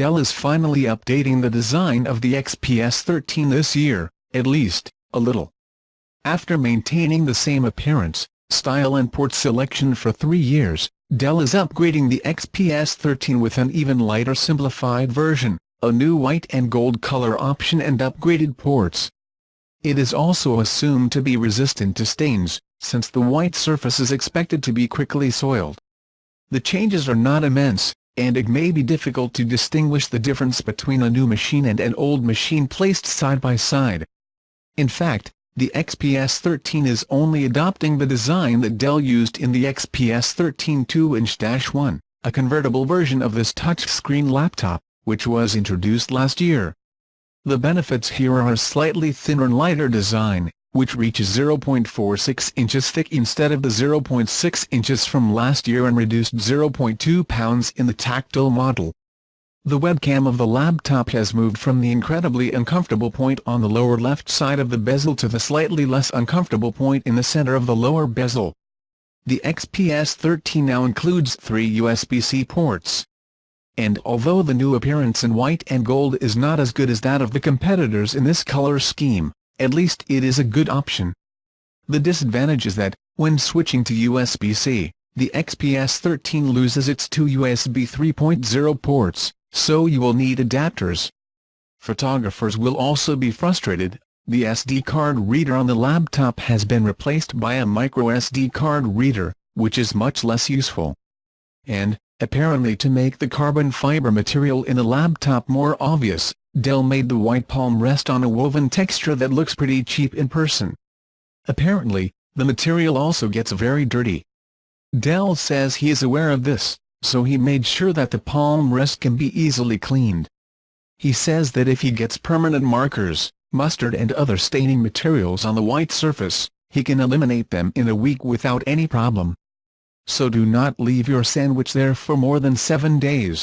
Dell is finally updating the design of the XPS 13 this year, at least, a little. After maintaining the same appearance, style and port selection for 3 years, Dell is upgrading the XPS 13 with an even lighter simplified version, a new white and gold color option and upgraded ports. It is also assumed to be resistant to stains, since the white surface is expected to be quickly soiled. The changes are not immense, and it may be difficult to distinguish the difference between a new machine and an old machine placed side by side. In fact, the XPS 13 is only adopting the design that Dell used in the XPS 13 2-inch-1, a convertible version of this touchscreen laptop, which was introduced last year. The benefits here are a slightly thinner and lighter design, which reaches 0.46 inches thick instead of the 0.6 inches from last year and reduced 0.2 pounds in the tactile model. The webcam of the laptop has moved from the incredibly uncomfortable point on the lower left side of the bezel to the slightly less uncomfortable point in the center of the lower bezel. The XPS 13 now includes 3 USB-C ports. And although the new appearance in white and gold is not as good as that of the competitors in this color scheme, at least it is a good option. The disadvantage is that, when switching to USB-C, the XPS 13 loses its 2 USB 3.0 ports, so you will need adapters. Photographers will also be frustrated. The SD card reader on the laptop has been replaced by a micro SD card reader, which is much less useful. And, apparently to make the carbon fiber material in the laptop more obvious, Dell made the white palm rest on a woven texture that looks pretty cheap in person. Apparently, the material also gets very dirty. Dell says he is aware of this, so he made sure that the palm rest can be easily cleaned. He says that if he gets permanent markers, mustard and other staining materials on the white surface, he can eliminate them in a week without any problem. So do not leave your sandwich there for more than 7 days.